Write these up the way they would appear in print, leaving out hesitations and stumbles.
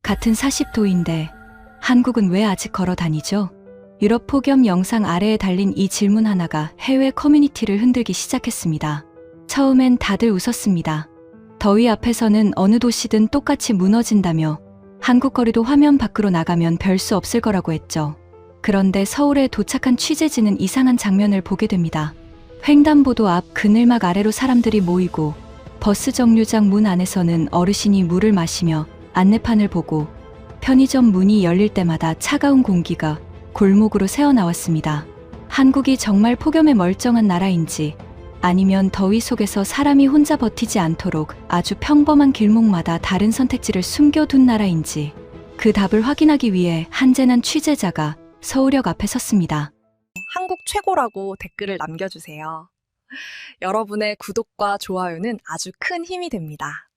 같은 40도인데 한국은 왜 아직 걸어 다니죠? 유럽 폭염 영상 아래에 달린 이 질문 하나가 해외 커뮤니티를 흔들기 시작했습니다. 처음엔 다들 웃었습니다. 더위 앞에서는 어느 도시든 똑같이 무너진다며 한국 거리도 화면 밖으로 나가면 별 수 없을 거라고 했죠. 그런데 서울에 도착한 취재진은 이상한 장면을 보게 됩니다. 횡단보도 앞 그늘막 아래로 사람들이 모이고 버스 정류장 문 안에서는 어르신이 물을 마시며 안내판을 보고 편의점 문이 열릴 때마다 차가운 공기가 골목으로 새어나왔습니다. 한국이 정말 폭염에 멀쩡한 나라인지 아니면 더위 속에서 사람이 혼자 버티지 않도록 아주 평범한 길목마다 다른 선택지를 숨겨둔 나라인지 그 답을 확인하기 위해 한재난 취재자가 서울역 앞에 섰습니다. 한국 최고라고 댓글을 남겨주세요. 여러분의 구독과 좋아요는 아주 큰 힘이 됩니다.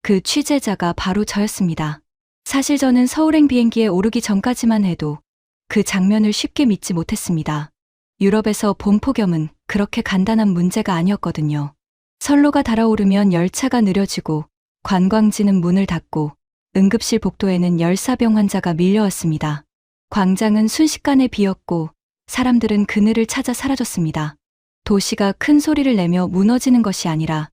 그 취재자가 바로 저였습니다. 사실 저는 서울행 비행기에 오르기 전까지만 해도 그 장면을 쉽게 믿지 못했습니다. 유럽에서 봄 폭염은 그렇게 간단한 문제가 아니었거든요. 선로가 달아오르면 열차가 느려지고 관광지는 문을 닫고 응급실 복도에는 열사병 환자가 밀려왔습니다. 광장은 순식간에 비었고 사람들은 그늘을 찾아 사라졌습니다. 도시가 큰 소리를 내며 무너지는 것이 아니라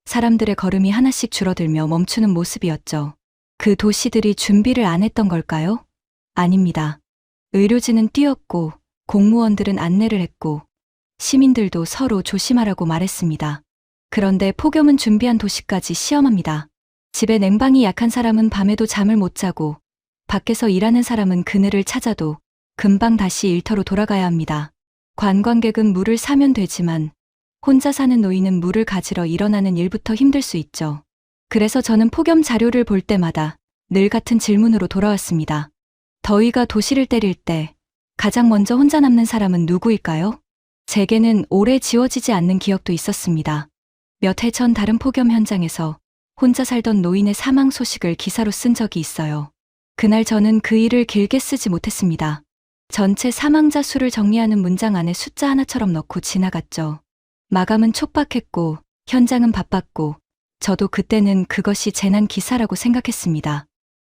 사람들의 걸음이 하나씩 줄어들며 멈추는 모습이었죠. 그 도시들이 준비를 안 했던 걸까요? 아닙니다. 의료진은 뛰었고 공무원들은 안내를 했고 시민들도 서로 조심하라고 말했습니다. 그런데 폭염은 준비한 도시까지 시험합니다. 집에 냉방이 약한 사람은 밤에도 잠을 못 자고 밖에서 일하는 사람은 그늘을 찾아도 금방 다시 일터로 돌아가야 합니다. 관광객은 물을 사면 되지만 혼자 사는 노인은 물을 가지러 일어나는 일부터 힘들 수 있죠. 그래서 저는 폭염 자료를 볼 때마다 늘 같은 질문으로 돌아왔습니다. 더위가 도시를 때릴 때 가장 먼저 혼자 남는 사람은 누구일까요? 제게는 오래 지워지지 않는 기억도 있었습니다. 몇 해 전 다른 폭염 현장에서 혼자 살던 노인의 사망 소식을 기사로 쓴 적이 있어요. 그날 저는 그 일을 길게 쓰지 못했습니다. 전체 사망자 수를 정리하는 문장 안에 숫자 하나처럼 넣고 지나갔죠. 마감은 촉박했고 현장은 바빴고 저도 그때는 그것이 재난 기사라고 생각했습니다.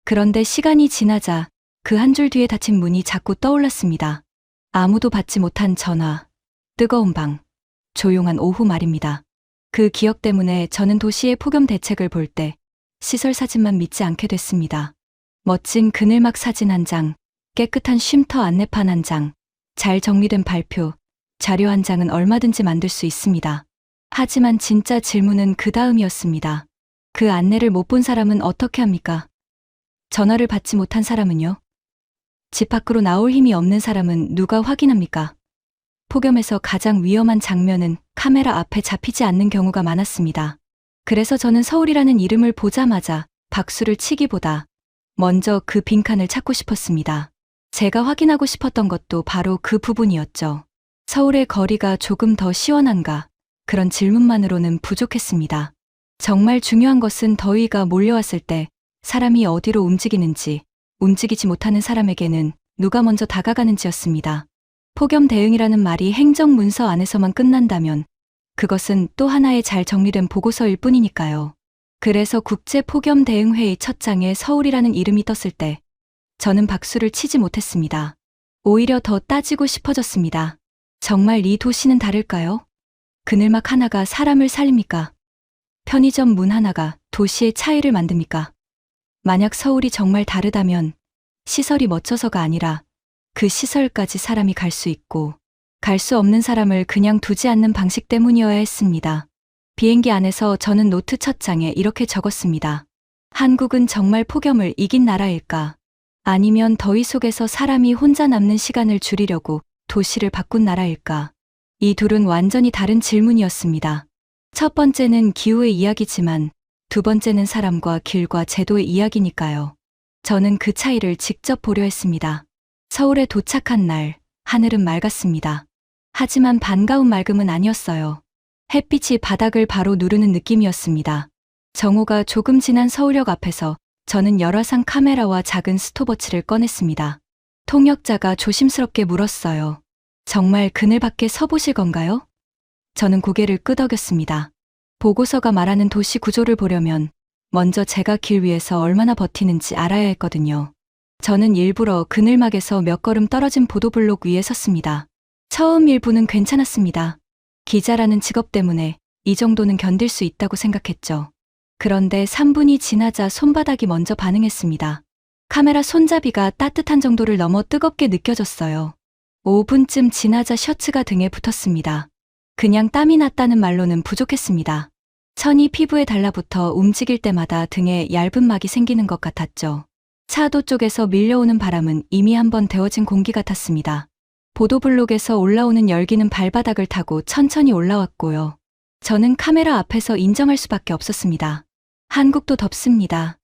그런데 시간이 지나자 그 한 줄 뒤에 닫힌 문이 자꾸 떠올랐습니다. 아무도 받지 못한 전화, 뜨거운 방, 조용한 오후 말입니다. 그 기억 때문에 저는 도시의 폭염 대책을 볼 때 시설 사진만 믿지 않게 됐습니다. 멋진 그늘막 사진 한 장, 깨끗한 쉼터 안내판 한 장, 잘 정리된 발표, 자료 한 장은 얼마든지 만들 수 있습니다. 하지만 진짜 질문은 그 다음이었습니다. 그 안내를 못 본 사람은 어떻게 합니까? 전화를 받지 못한 사람은요? 집 밖으로 나올 힘이 없는 사람은 누가 확인합니까? 폭염에서 가장 위험한 장면은 카메라 앞에 잡히지 않는 경우가 많았습니다. 그래서 저는 서울이라는 이름을 보자마자 박수를 치기보다 먼저 그 빈칸을 찾고 싶었습니다. 제가 확인하고 싶었던 것도 바로 그 부분이었죠. 서울의 거리가 조금 더 시원한가? 그런 질문만으로는 부족했습니다. 정말 중요한 것은 더위가 몰려왔을 때 사람이 어디로 움직이는지, 움직이지 못하는 사람에게는 누가 먼저 다가가는지였습니다. 폭염 대응이라는 말이 행정문서 안에서만 끝난다면 그것은 또 하나의 잘 정리된 보고서일 뿐이니까요. 그래서 국제폭염대응회의 첫 장에 서울이라는 이름이 떴을 때 저는 박수를 치지 못했습니다. 오히려 더 따지고 싶어졌습니다. 정말 이 도시는 다를까요? 그늘막 하나가 사람을 살립니까? 편의점 문 하나가 도시의 차이를 만듭니까? 만약 서울이 정말 다르다면 시설이 멋져서가 아니라 그 시설까지 사람이 갈 수 있고 갈 수 없는 사람을 그냥 두지 않는 방식 때문이어야 했습니다. 비행기 안에서 저는 노트 첫 장에 이렇게 적었습니다. 한국은 정말 폭염을 이긴 나라일까? 아니면 더위 속에서 사람이 혼자 남는 시간을 줄이려고 도시를 바꾼 나라일까? 이 둘은 완전히 다른 질문이었습니다. 첫 번째는 기후의 이야기지만 두 번째는 사람과 길과 제도의 이야기니까요. 저는 그 차이를 직접 보려 했습니다. 서울에 도착한 날, 하늘은 맑았습니다. 하지만 반가운 맑음은 아니었어요. 햇빛이 바닥을 바로 누르는 느낌이었습니다. 정오가 조금 지난 서울역 앞에서 저는 열화상 카메라와 작은 스톱워치를 꺼냈습니다. 통역자가 조심스럽게 물었어요. 정말 그늘 밖에 서보실 건가요? 저는 고개를 끄덕였습니다. 보고서가 말하는 도시 구조를 보려면 먼저 제가 길 위에서 얼마나 버티는지 알아야 했거든요. 저는 일부러 그늘막에서 몇 걸음 떨어진 보도블록 위에 섰습니다. 처음 1분은 괜찮았습니다. 기자라는 직업 때문에 이 정도는 견딜 수 있다고 생각했죠. 그런데 3분이 지나자 손바닥이 먼저 반응했습니다. 카메라 손잡이가 따뜻한 정도를 넘어 뜨겁게 느껴졌어요. 5분쯤 지나자 셔츠가 등에 붙었습니다. 그냥 땀이 났다는 말로는 부족했습니다. 천이 피부에 달라붙어 움직일 때마다 등에 얇은 막이 생기는 것 같았죠. 차도 쪽에서 밀려오는 바람은 이미 한번 데워진 공기 같았습니다. 보도블록에서 올라오는 열기는 발바닥을 타고 천천히 올라왔고요. 저는 카메라 앞에서 인정할 수밖에 없었습니다. 한국도 덥습니다.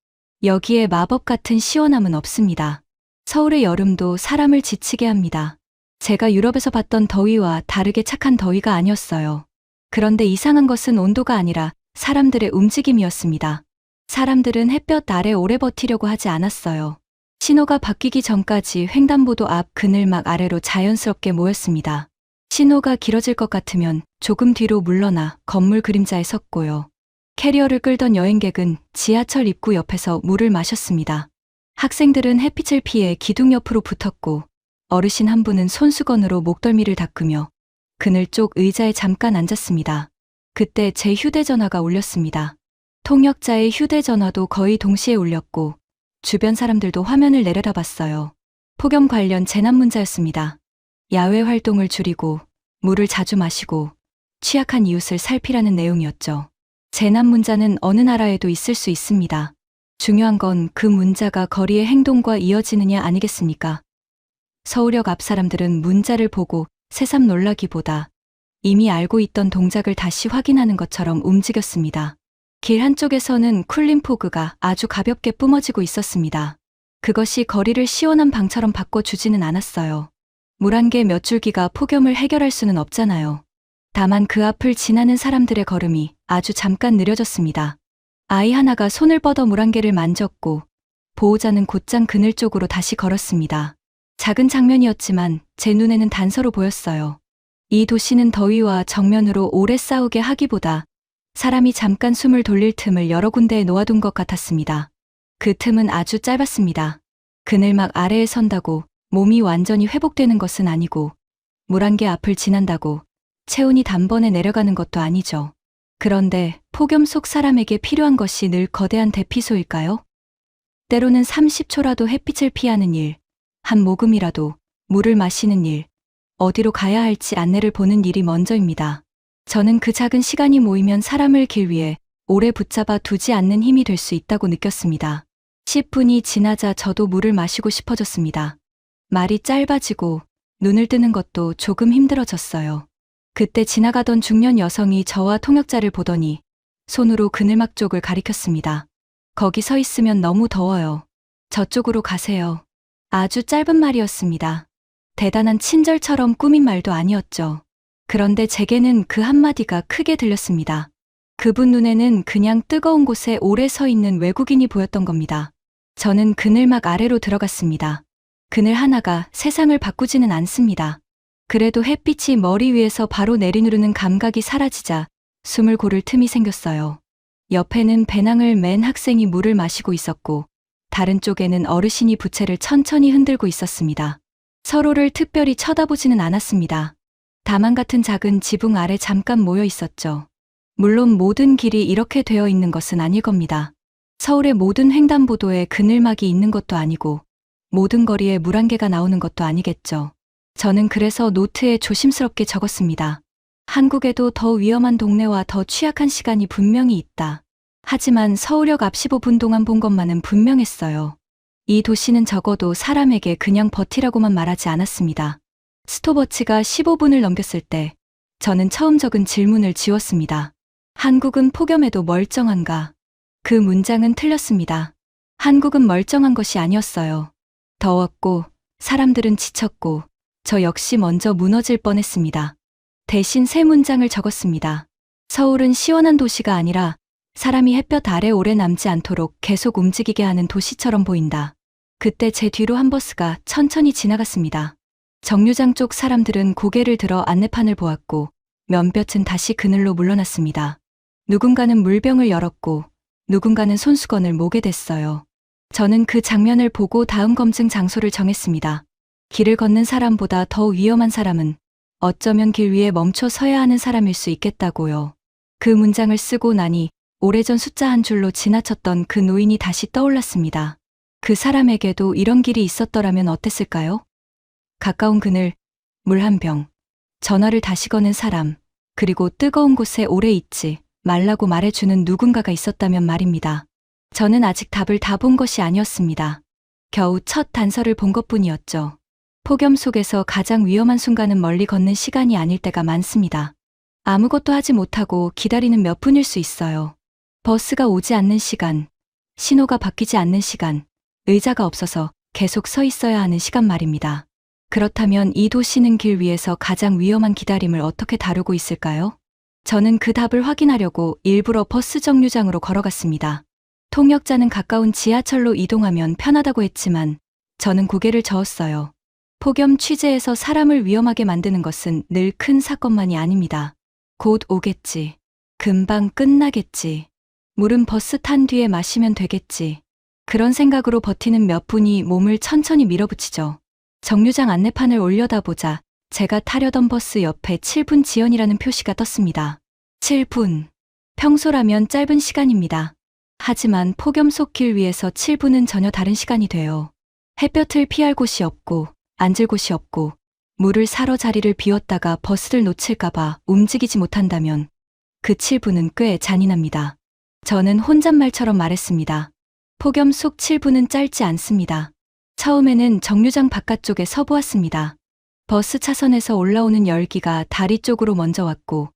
여기에 마법 같은 시원함은 없습니다. 서울의 여름도 사람을 지치게 합니다. 제가 유럽에서 봤던 더위와 다르게 착한 더위가 아니었어요. 그런데 이상한 것은 온도가 아니라 사람들의 움직임이었습니다. 사람들은 햇볕 아래 오래 버티려고 하지 않았어요. 신호가 바뀌기 전까지 횡단보도 앞 그늘막 아래로 자연스럽게 모였습니다. 신호가 길어질 것 같으면 조금 뒤로 물러나 건물 그림자에 섰고요. 캐리어를 끌던 여행객은 지하철 입구 옆에서 물을 마셨습니다. 학생들은 햇빛을 피해 기둥 옆으로 붙었고 어르신 한 분은 손수건으로 목덜미를 닦으며 그늘 쪽 의자에 잠깐 앉았습니다. 그때 제 휴대전화가 울렸습니다. 통역자의 휴대전화도 거의 동시에 울렸고 주변 사람들도 화면을 내려다봤어요. 폭염 관련 재난 문자였습니다. 야외 활동을 줄이고 물을 자주 마시고 취약한 이웃을 살피라는 내용이었죠. 재난 문자는 어느 나라에도 있을 수 있습니다. 중요한 건 그 문자가 거리의 행동과 이어지느냐 아니겠습니까? 서울역 앞 사람들은 문자를 보고 새삼 놀라기보다 이미 알고 있던 동작을 다시 확인하는 것처럼 움직였습니다. 길 한쪽에서는 쿨린 포그가 아주 가볍게 뿜어지고 있었습니다. 그것이 거리를 시원한 방처럼 바꿔주지는 않았어요. 물 한 개 몇 줄기가 폭염을 해결할 수는 없잖아요. 다만 그 앞을 지나는 사람들의 걸음이 아주 잠깐 느려졌습니다. 아이 하나가 손을 뻗어 물 한 개를 만졌고 보호자는 곧장 그늘 쪽으로 다시 걸었습니다. 작은 장면이었지만 제 눈에는 단서로 보였어요. 이 도시는 더위와 정면으로 오래 싸우게 하기보다 사람이 잠깐 숨을 돌릴 틈을 여러 군데에 놓아둔 것 같았습니다. 그 틈은 아주 짧았습니다. 그늘막 아래에 선다고 몸이 완전히 회복되는 것은 아니고 물 한 개 앞을 지난다고 체온이 단번에 내려가는 것도 아니죠. 그런데 폭염 속 사람에게 필요한 것이 늘 거대한 대피소일까요? 때로는 30초라도 햇빛을 피하는 일, 한 모금이라도 물을 마시는 일, 어디로 가야 할지 안내를 보는 일이 먼저입니다. 저는 그 작은 시간이 모이면 사람을 길 위에 오래 붙잡아 두지 않는 힘이 될 수 있다고 느꼈습니다. 10분이 지나자 저도 물을 마시고 싶어졌습니다. 말이 짧아지고 눈을 뜨는 것도 조금 힘들어졌어요. 그때 지나가던 중년 여성이 저와 통역자를 보더니 손으로 그늘막 쪽을 가리켰습니다. 거기 서 있으면 너무 더워요. 저쪽으로 가세요. 아주 짧은 말이었습니다. 대단한 친절처럼 꾸민 말도 아니었죠. 그런데 제게는 그 한마디가 크게 들렸습니다. 그분 눈에는 그냥 뜨거운 곳에 오래 서 있는 외국인이 보였던 겁니다. 저는 그늘막 아래로 들어갔습니다. 그늘 하나가 세상을 바꾸지는 않습니다. 그래도 햇빛이 머리 위에서 바로 내리누르는 감각이 사라지자 숨을 고를 틈이 생겼어요. 옆에는 배낭을 맨 학생이 물을 마시고 있었고 다른 쪽에는 어르신이 부채를 천천히 흔들고 있었습니다. 서로를 특별히 쳐다보지는 않았습니다. 다만 같은 작은 지붕 아래 잠깐 모여 있었죠. 물론 모든 길이 이렇게 되어 있는 것은 아닐 겁니다. 서울의 모든 횡단보도에 그늘막이 있는 것도 아니고 모든 거리에 물 한 개가 나오는 것도 아니겠죠. 저는 그래서 노트에 조심스럽게 적었습니다. 한국에도 더 위험한 동네와 더 취약한 시간이 분명히 있다. 하지만 서울역 앞 15분 동안 본 것만은 분명했어요. 이 도시는 적어도 사람에게 그냥 버티라고만 말하지 않았습니다. 스톱워치가 15분을 넘겼을 때 저는 처음 적은 질문을 지웠습니다. 한국은 폭염에도 멀쩡한가? 그 문장은 틀렸습니다. 한국은 멀쩡한 것이 아니었어요. 더웠고 사람들은 지쳤고 저 역시 먼저 무너질 뻔했습니다. 대신 세 문장을 적었습니다. 서울은 시원한 도시가 아니라 사람이 햇볕 아래 오래 남지 않도록 계속 움직이게 하는 도시처럼 보인다. 그때 제 뒤로 한 버스가 천천히 지나갔습니다. 정류장 쪽 사람들은 고개를 들어 안내판을 보았고 몇몇은 다시 그늘로 물러났습니다. 누군가는 물병을 열었고 누군가는 손수건을 모게 됐어요. 저는 그 장면을 보고 다음 검증 장소를 정했습니다. 길을 걷는 사람보다 더 위험한 사람은 어쩌면 길 위에 멈춰 서야 하는 사람일 수 있겠다고요. 그 문장을 쓰고 나니 오래전 숫자 한 줄로 지나쳤던 그 노인이 다시 떠올랐습니다. 그 사람에게도 이런 길이 있었더라면 어땠을까요? 가까운 그늘, 물 한 병, 전화를 다시 거는 사람, 그리고 뜨거운 곳에 오래 있지 말라고 말해주는 누군가가 있었다면 말입니다. 저는 아직 답을 다 본 것이 아니었습니다. 겨우 첫 단서를 본 것뿐이었죠. 폭염 속에서 가장 위험한 순간은 멀리 걷는 시간이 아닐 때가 많습니다. 아무것도 하지 못하고 기다리는 몇 분일 수 있어요. 버스가 오지 않는 시간, 신호가 바뀌지 않는 시간, 의자가 없어서 계속 서 있어야 하는 시간 말입니다. 그렇다면 이 도시는 길 위에서 가장 위험한 기다림을 어떻게 다루고 있을까요? 저는 그 답을 확인하려고 일부러 버스 정류장으로 걸어갔습니다. 통역자는 가까운 지하철로 이동하면 편하다고 했지만 저는 고개를 저었어요. 폭염 취재에서 사람을 위험하게 만드는 것은 늘 큰 사건만이 아닙니다. 곧 오겠지. 금방 끝나겠지. 물은 버스 탄 뒤에 마시면 되겠지. 그런 생각으로 버티는 몇 분이 몸을 천천히 밀어붙이죠. 정류장 안내판을 올려다보자 제가 타려던 버스 옆에 7분 지연이라는 표시가 떴습니다. 7분. 평소라면 짧은 시간입니다. 하지만 폭염 속 길 위에서 7분은 전혀 다른 시간이 돼요. 햇볕을 피할 곳이 없고 앉을 곳이 없고 물을 사러 자리를 비웠다가 버스를 놓칠까봐 움직이지 못한다면 그 7분은 꽤 잔인합니다. 저는 혼잣말처럼 말했습니다. 폭염 속 7분은 짧지 않습니다. 처음에는 정류장 바깥쪽에 서 보았습니다. 버스 차선에서 올라오는 열기가 다리 쪽으로 먼저 왔고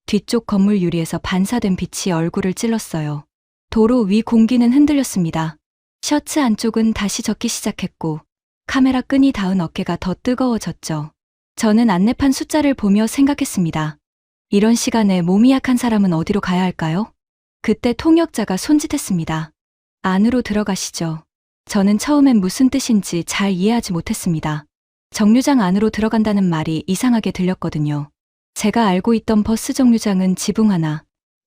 뒤쪽 건물 유리에서 반사된 빛이 얼굴을 찔렀어요. 도로 위 공기는 흔들렸습니다. 셔츠 안쪽은 다시 젖기 시작했고 카메라 끈이 닿은 어깨가 더 뜨거워졌죠. 저는 안내판 숫자를 보며 생각했습니다. 이런 시간에 몸이 약한 사람은 어디로 가야 할까요? 그때 통역자가 손짓했습니다. 안으로 들어가시죠. 저는 처음엔 무슨 뜻인지 잘 이해하지 못했습니다. 정류장 안으로 들어간다는 말이 이상하게 들렸거든요. 제가 알고 있던 버스 정류장은 지붕 하나,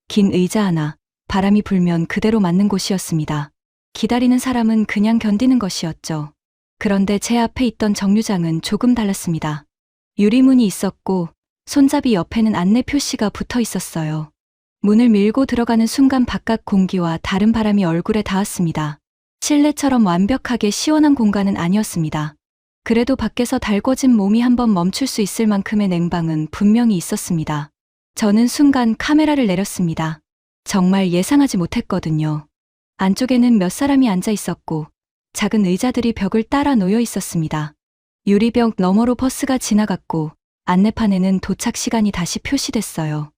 긴 의자 하나, 바람이 불면 그대로 맞는 곳이었습니다. 기다리는 사람은 그냥 견디는 것이었죠. 그런데 제 앞에 있던 정류장은 조금 달랐습니다. 유리문이 있었고 손잡이 옆에는 안내 표시가 붙어 있었어요. 문을 밀고 들어가는 순간 바깥 공기와 다른 바람이 얼굴에 닿았습니다. 실내처럼 완벽하게 시원한 공간은 아니었습니다. 그래도 밖에서 달궈진 몸이 한번 멈출 수 있을 만큼의 냉방은 분명히 있었습니다. 저는 순간 카메라를 내렸습니다. 정말 예상하지 못했거든요. 안쪽에는 몇 사람이 앉아 있었고 작은 의자들이 벽을 따라 놓여 있었습니다. 유리벽 너머로 버스가 지나갔고 안내판에는 도착 시간이 다시 표시됐어요.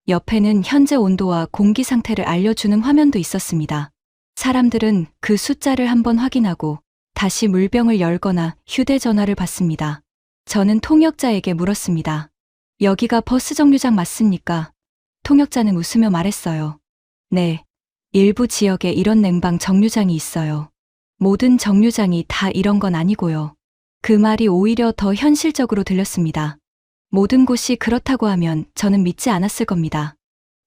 옆에는 현재 온도와 공기 상태를 알려주는 화면도 있었습니다. 사람들은 그 숫자를 한번 확인하고 다시 물병을 열거나 휴대전화를 받습니다. 저는 통역자에게 물었습니다. 여기가 버스 정류장 맞습니까? 통역자는 웃으며 말했어요. 네, 일부 지역에 이런 냉방 정류장이 있어요. 모든 정류장이 다 이런 건 아니고요. 그 말이 오히려 더 현실적으로 들렸습니다. 모든 곳이 그렇다고 하면 저는 믿지 않았을 겁니다.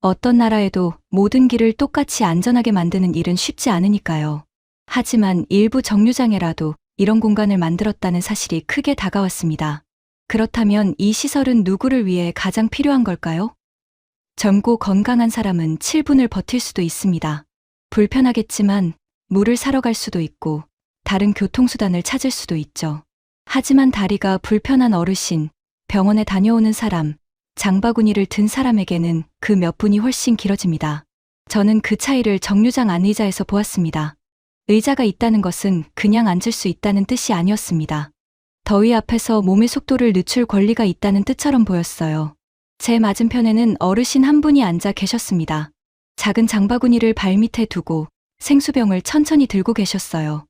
어떤 나라에도 모든 길을 똑같이 안전하게 만드는 일은 쉽지 않으니까요. 하지만 일부 정류장에라도 이런 공간을 만들었다는 사실이 크게 다가왔습니다. 그렇다면 이 시설은 누구를 위해 가장 필요한 걸까요? 젊고 건강한 사람은 7분을 버틸 수도 있습니다. 불편하겠지만 물을 사러 갈 수도 있고 다른 교통수단을 찾을 수도 있죠. 하지만 다리가 불편한 어르신, 병원에 다녀오는 사람, 장바구니를 든 사람에게는 그 몇 분이 훨씬 길어집니다. 저는 그 차이를 정류장 안 의자에서 보았습니다. 의자가 있다는 것은 그냥 앉을 수 있다는 뜻이 아니었습니다. 더위 앞에서 몸의 속도를 늦출 권리가 있다는 뜻처럼 보였어요. 제 맞은편에는 어르신 한 분이 앉아 계셨습니다. 작은 장바구니를 발밑에 두고 생수병을 천천히 들고 계셨어요.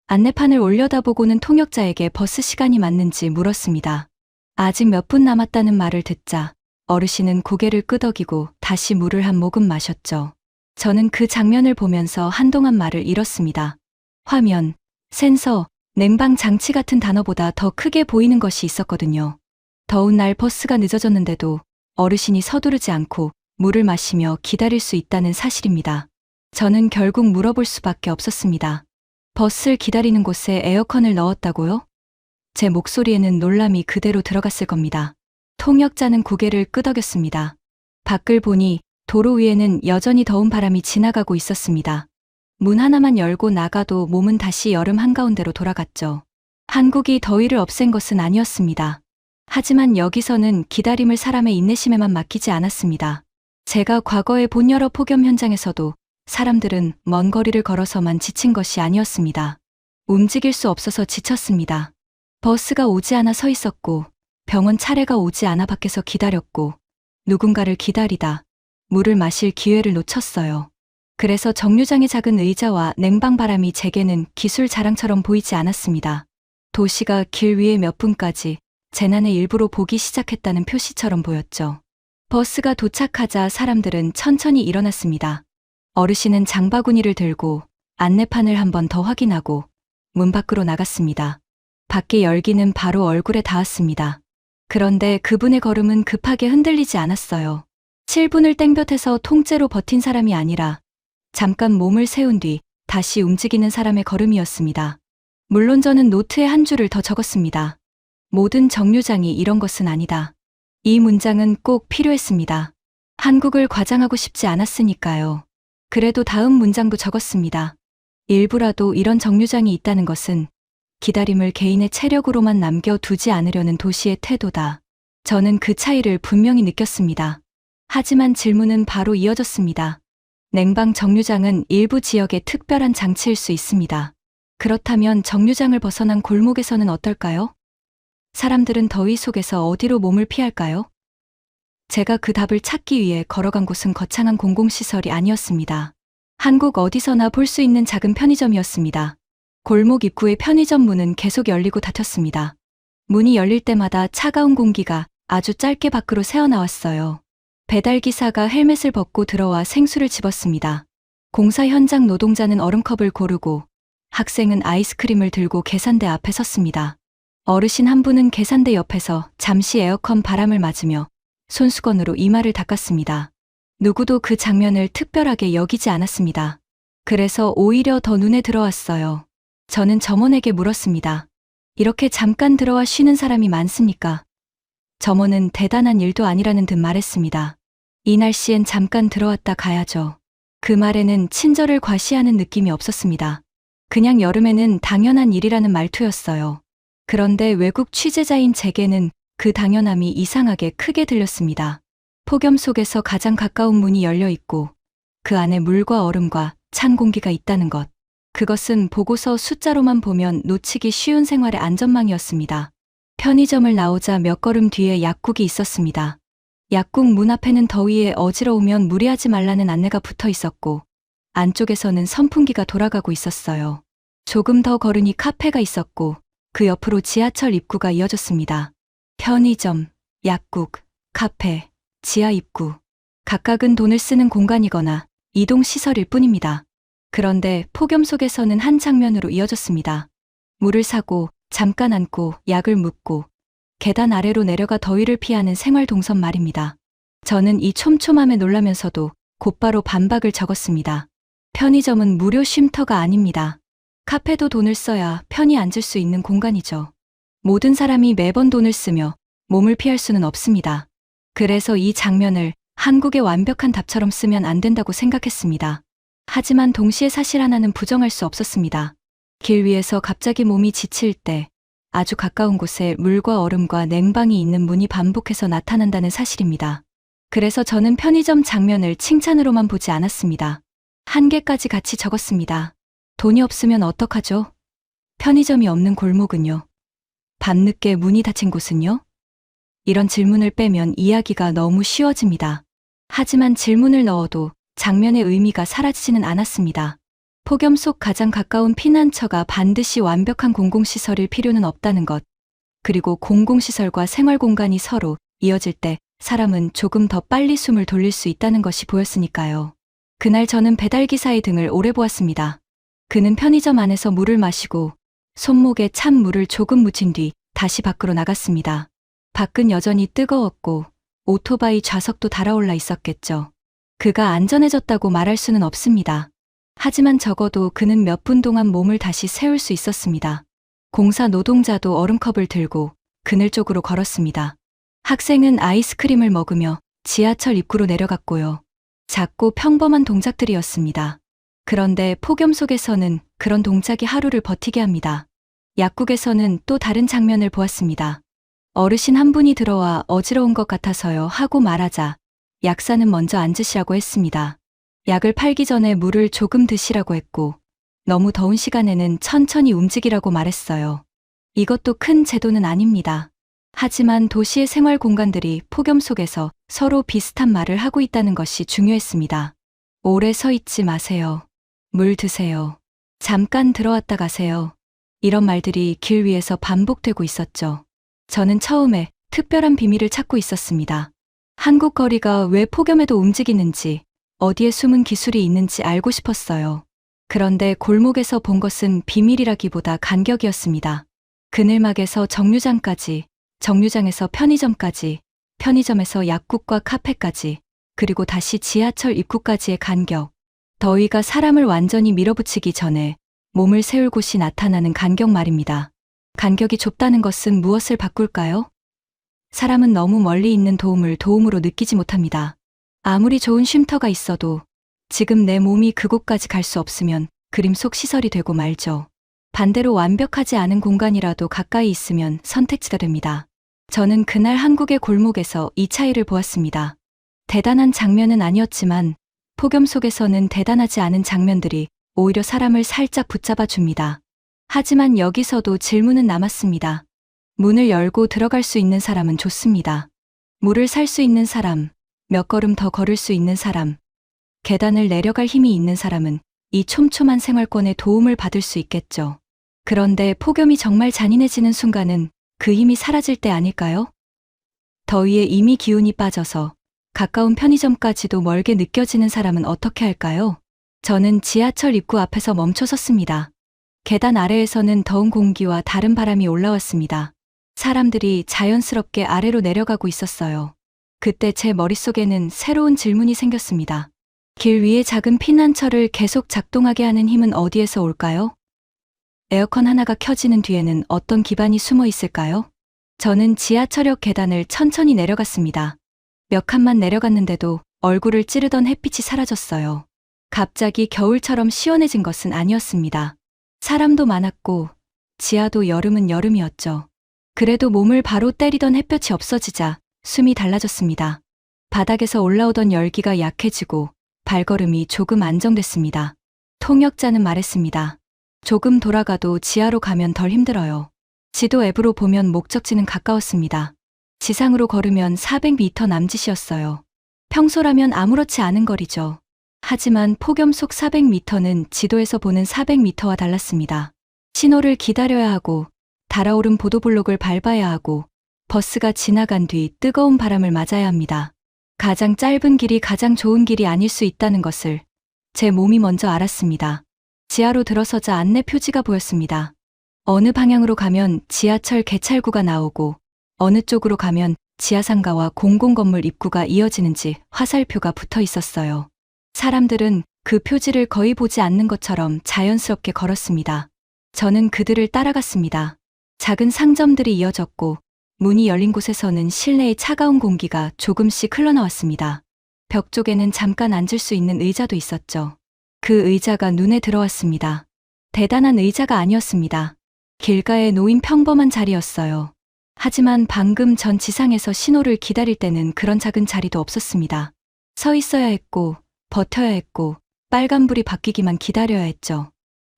안내판을 올려다보고는 통역자에게 버스 시간이 맞는지 물었습니다. 아직 몇 분 남았다는 말을 듣자 어르신은 고개를 끄덕이고 다시 물을 한 모금 마셨죠. 저는 그 장면을 보면서 한동안 말을 잃었습니다. 화면, 센서, 냉방 장치 같은 단어보다 더 크게 보이는 것이 있었거든요. 더운 날 버스가 늦어졌는데도 어르신이 서두르지 않고 물을 마시며 기다릴 수 있다는 사실입니다. 저는 결국 물어볼 수밖에 없었습니다. 버스를 기다리는 곳에 에어컨을 넣었다고요? 제 목소리에는 놀람이 그대로 들어갔을 겁니다. 통역자는 고개를 끄덕였습니다. 밖을 보니 도로 위에는 여전히 더운 바람이 지나가고 있었습니다. 문 하나만 열고 나가도 몸은 다시 여름 한가운데로 돌아갔죠. 한국이 더위를 없앤 것은 아니었습니다. 하지만 여기서는 기다림을 사람의 인내심에만 맡기지 않았습니다. 제가 과거에 본 여러 폭염 현장에서도 사람들은 먼 거리를 걸어서만 지친 것이 아니었습니다. 움직일 수 없어서 지쳤습니다. 버스가 오지 않아 서 있었고, 병원 차례가 오지 않아 밖에서 기다렸고, 누군가를 기다리다 물을 마실 기회를 놓쳤어요. 그래서 정류장의 작은 의자와 냉방 바람이 제게는 기술 자랑처럼 보이지 않았습니다. 도시가 길 위에 몇 분까지 재난의 일부로 보기 시작했다는 표시처럼 보였죠. 버스가 도착하자 사람들은 천천히 일어났습니다. 어르신은 장바구니를 들고 안내판을 한 번 더 확인하고 문 밖으로 나갔습니다. 밖의 열기는 바로 얼굴에 닿았습니다. 그런데 그분의 걸음은 급하게 흔들리지 않았어요. 7분을 땡볕에서 통째로 버틴 사람이 아니라 잠깐 몸을 세운 뒤 다시 움직이는 사람의 걸음이었습니다. 물론 저는 노트에 한 줄을 더 적었습니다. 모든 정류장이 이런 것은 아니다. 이 문장은 꼭 필요했습니다. 한국을 과장하고 싶지 않았으니까요. 그래도 다음 문장도 적었습니다. 일부라도 이런 정류장이 있다는 것은 기다림을 개인의 체력으로만 남겨두지 않으려는 도시의 태도다. 저는 그 차이를 분명히 느꼈습니다. 하지만 질문은 바로 이어졌습니다. 냉방 정류장은 일부 지역의 특별한 장치일 수 있습니다. 그렇다면 정류장을 벗어난 골목에서는 어떨까요? 사람들은 더위 속에서 어디로 몸을 피할까요? 제가 그 답을 찾기 위해 걸어간 곳은 거창한 공공시설이 아니었습니다. 한국 어디서나 볼 수 있는 작은 편의점이었습니다. 골목 입구의 편의점 문은 계속 열리고 닫혔습니다. 문이 열릴 때마다 차가운 공기가 아주 짧게 밖으로 새어나왔어요. 배달기사가 헬멧을 벗고 들어와 생수를 집었습니다. 공사 현장 노동자는 얼음컵을 고르고 학생은 아이스크림을 들고 계산대 앞에 섰습니다. 어르신 한 분은 계산대 옆에서 잠시 에어컨 바람을 맞으며 손수건으로 이마를 닦았습니다. 누구도 그 장면을 특별하게 여기지 않았습니다. 그래서 오히려 더 눈에 들어왔어요. 저는 점원에게 물었습니다. 이렇게 잠깐 들어와 쉬는 사람이 많습니까? 점원은 대단한 일도 아니라는 듯 말했습니다. 이 날씨엔 잠깐 들어왔다 가야죠. 그 말에는 친절을 과시하는 느낌이 없었습니다. 그냥 여름에는 당연한 일이라는 말투였어요. 그런데 외국 취재자인 제게는 그 당연함이 이상하게 크게 들렸습니다. 폭염 속에서 가장 가까운 문이 열려 있고 그 안에 물과 얼음과 찬 공기가 있다는 것. 그것은 보고서 숫자로만 보면 놓치기 쉬운 생활의 안전망이었습니다. 편의점을 나오자 몇 걸음 뒤에 약국이 있었습니다. 약국 문 앞에는 더위에 어지러우면 무리하지 말라는 안내가 붙어 있었고 안쪽에서는 선풍기가 돌아가고 있었어요. 조금 더 걸으니 카페가 있었고 그 옆으로 지하철 입구가 이어졌습니다. 편의점, 약국, 카페, 지하 입구. 각각은 돈을 쓰는 공간이거나 이동시설일 뿐입니다. 그런데 폭염 속에서는 한 장면으로 이어졌습니다. 물을 사고 잠깐 앉고 약을 묻고 계단 아래로 내려가 더위를 피하는 생활 동선 말입니다. 저는 이 촘촘함에 놀라면서도 곧바로 반박을 적었습니다. 편의점은 무료 쉼터가 아닙니다. 카페도 돈을 써야 편히 앉을 수 있는 공간이죠. 모든 사람이 매번 돈을 쓰며 몸을 피할 수는 없습니다. 그래서 이 장면을 한국의 완벽한 답처럼 쓰면 안 된다고 생각했습니다. 하지만 동시에 사실 하나는 부정할 수 없었습니다. 길 위에서 갑자기 몸이 지칠 때 아주 가까운 곳에 물과 얼음과 냉방이 있는 문이 반복해서 나타난다는 사실입니다. 그래서 저는 편의점 장면을 칭찬으로만 보지 않았습니다. 한 개까지 같이 적었습니다. 돈이 없으면 어떡하죠? 편의점이 없는 골목은요? 밤늦게 문이 닫힌 곳은요? 이런 질문을 빼면 이야기가 너무 쉬워집니다. 하지만 질문을 넣어도 장면의 의미가 사라지지는 않았습니다. 폭염 속 가장 가까운 피난처가 반드시 완벽한 공공시설일 필요는 없다는 것. 그리고 공공시설과 생활공간이 서로 이어질 때 사람은 조금 더 빨리 숨을 돌릴 수 있다는 것이 보였으니까요. 그날 저는 배달기사의 등을 오래 보았습니다. 그는 편의점 안에서 물을 마시고 손목에 찬 물을 조금 묻힌 뒤 다시 밖으로 나갔습니다. 밖은 여전히 뜨거웠고 오토바이 좌석도 달아올라 있었겠죠. 그가 안전해졌다고 말할 수는 없습니다. 하지만 적어도 그는 몇 분 동안 몸을 다시 세울 수 있었습니다. 공사 노동자도 얼음컵을 들고 그늘 쪽으로 걸었습니다. 학생은 아이스크림을 먹으며 지하철 입구로 내려갔고요. 작고 평범한 동작들이었습니다. 그런데 폭염 속에서는 그런 동작이 하루를 버티게 합니다. 약국에서는 또 다른 장면을 보았습니다. 어르신 한 분이 들어와 어지러운 것 같아서요 하고 말하자 약사는 먼저 앉으시라고 했습니다. 약을 팔기 전에 물을 조금 드시라고 했고 너무 더운 시간에는 천천히 움직이라고 말했어요. 이것도 큰 제도는 아닙니다. 하지만 도시의 생활 공간들이 폭염 속에서 서로 비슷한 말을 하고 있다는 것이 중요했습니다. 오래 서 있지 마세요. 물 드세요. 잠깐 들어왔다 가세요. 이런 말들이 길 위에서 반복되고 있었죠. 저는 처음에 특별한 비밀을 찾고 있었습니다. 한국 거리가 왜 폭염에도 움직이는지, 어디에 숨은 기술이 있는지 알고 싶었어요. 그런데 골목에서 본 것은 비밀이라기보다 간격이었습니다. 그늘막에서 정류장까지, 정류장에서 편의점까지, 편의점에서 약국과 카페까지, 그리고 다시 지하철 입구까지의 간격. 더위가 사람을 완전히 밀어붙이기 전에 몸을 세울 곳이 나타나는 간격 말입니다. 간격이 좁다는 것은 무엇을 바꿀까요? 사람은 너무 멀리 있는 도움을 도움으로 느끼지 못합니다. 아무리 좋은 쉼터가 있어도 지금 내 몸이 그곳까지 갈 수 없으면 그림 속 시설이 되고 말죠. 반대로 완벽하지 않은 공간이라도 가까이 있으면 선택지가 됩니다. 저는 그날 한국의 골목에서 이 차이를 보았습니다. 대단한 장면은 아니었지만 폭염 속에서는 대단하지 않은 장면들이 오히려 사람을 살짝 붙잡아 줍니다. 하지만 여기서도 질문은 남았습니다. 문을 열고 들어갈 수 있는 사람은 좋습니다. 물을 살 수 있는 사람, 몇 걸음 더 걸을 수 있는 사람, 계단을 내려갈 힘이 있는 사람은 이 촘촘한 생활권에 도움을 받을 수 있겠죠. 그런데 폭염이 정말 잔인해지는 순간은 그 힘이 사라질 때 아닐까요? 더위에 이미 기운이 빠져서 가까운 편의점까지도 멀게 느껴지는 사람은 어떻게 할까요? 저는 지하철 입구 앞에서 멈춰 섰습니다. 계단 아래에서는 더운 공기와 다른 바람이 올라왔습니다. 사람들이 자연스럽게 아래로 내려가고 있었어요. 그때 제 머릿속에는 새로운 질문이 생겼습니다. 길 위에 작은 피난처를 계속 작동하게 하는 힘은 어디에서 올까요? 에어컨 하나가 켜지는 뒤에는 어떤 기반이 숨어 있을까요? 저는 지하철역 계단을 천천히 내려갔습니다. 몇 칸만 내려갔는데도 얼굴을 찌르던 햇빛이 사라졌어요. 갑자기 겨울처럼 시원해진 것은 아니었습니다. 사람도 많았고 지하도 여름은 여름이었죠. 그래도 몸을 바로 때리던 햇볕이 없어지자 숨이 달라졌습니다. 바닥에서 올라오던 열기가 약해지고 발걸음이 조금 안정됐습니다. 통역자는 말했습니다. 조금 돌아가도 지하로 가면 덜 힘들어요. 지도 앱으로 보면 목적지는 가까웠습니다. 지상으로 걸으면 400m 남짓이었어요. 평소라면 아무렇지 않은 거리죠. 하지만 폭염 속 400m는 지도에서 보는 400m와 달랐습니다. 신호를 기다려야 하고 달아오른 보도블록을 밟아야 하고 버스가 지나간 뒤 뜨거운 바람을 맞아야 합니다. 가장 짧은 길이 가장 좋은 길이 아닐 수 있다는 것을 제 몸이 먼저 알았습니다. 지하로 들어서자 안내 표지가 보였습니다. 어느 방향으로 가면 지하철 개찰구가 나오고 어느 쪽으로 가면 지하상가와 공공건물 입구가 이어지는지 화살표가 붙어 있었어요. 사람들은 그 표지를 거의 보지 않는 것처럼 자연스럽게 걸었습니다. 저는 그들을 따라갔습니다. 작은 상점들이 이어졌고 문이 열린 곳에서는 실내의 차가운 공기가 조금씩 흘러나왔습니다. 벽 쪽에는 잠깐 앉을 수 있는 의자도 있었죠. 그 의자가 눈에 들어왔습니다. 대단한 의자가 아니었습니다. 길가에 놓인 평범한 자리였어요. 하지만 방금 전 지상에서 신호를 기다릴 때는 그런 작은 자리도 없었습니다. 서 있어야 했고 버텨야 했고 빨간불이 바뀌기만 기다려야 했죠.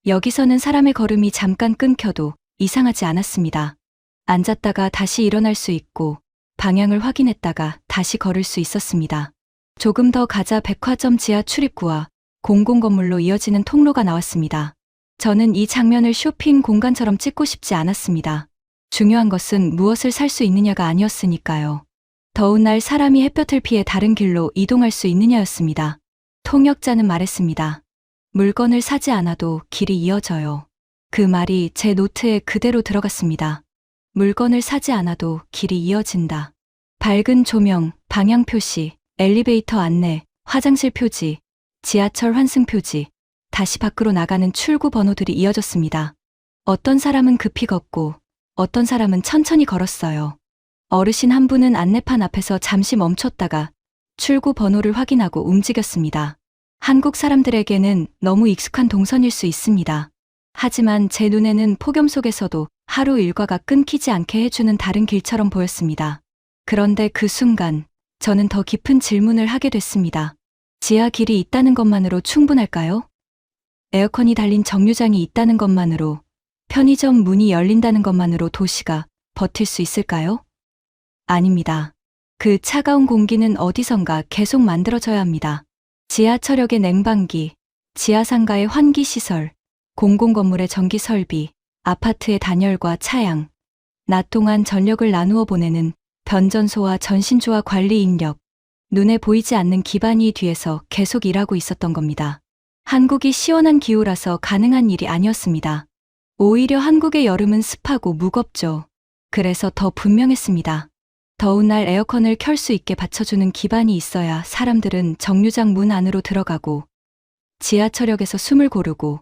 여기서는 사람의 걸음이 잠깐 끊겨도 이상하지 않았습니다. 앉았다가 다시 일어날 수 있고 방향을 확인했다가 다시 걸을 수 있었습니다. 조금 더 가자 백화점 지하 출입구와 공공건물로 이어지는 통로가 나왔습니다. 저는 이 장면을 쇼핑 공간처럼 찍고 싶지 않았습니다. 중요한 것은 무엇을 살 수 있느냐가 아니었으니까요. 더운 날 사람이 햇볕을 피해 다른 길로 이동할 수 있느냐였습니다. 통역자는 말했습니다. 물건을 사지 않아도 길이 이어져요. 그 말이 제 노트에 그대로 들어갔습니다. 물건을 사지 않아도 길이 이어진다. 밝은 조명, 방향 표시, 엘리베이터 안내, 화장실 표지, 지하철 환승 표지, 다시 밖으로 나가는 출구 번호들이 이어졌습니다. 어떤 사람은 급히 걷고 어떤 사람은 천천히 걸었어요. 어르신 한 분은 안내판 앞에서 잠시 멈췄다가 출구 번호를 확인하고 움직였습니다. 한국 사람들에게는 너무 익숙한 동선일 수 있습니다. 하지만 제 눈에는 폭염 속에서도 하루 일과가 끊기지 않게 해주는 다른 길처럼 보였습니다. 그런데 그 순간 저는 더 깊은 질문을 하게 됐습니다. 지하 길이 있다는 것만으로 충분할까요? 에어컨이 달린 정류장이 있다는 것만으로, 편의점 문이 열린다는 것만으로 도시가 버틸 수 있을까요? 아닙니다. 그 차가운 공기는 어디선가 계속 만들어져야 합니다. 지하철역의 냉방기, 지하상가의 환기시설, 공공건물의 전기 설비, 아파트의 단열과 차양, 낮 동안 전력을 나누어 보내는 변전소와 전신주와 관리 인력, 눈에 보이지 않는 기반이 뒤에서 계속 일하고 있었던 겁니다. 한국이 시원한 기후라서 가능한 일이 아니었습니다. 오히려 한국의 여름은 습하고 무겁죠. 그래서 더 분명했습니다. 더운 날 에어컨을 켤 수 있게 받쳐주는 기반이 있어야 사람들은 정류장 문 안으로 들어가고 지하철역에서 숨을 고르고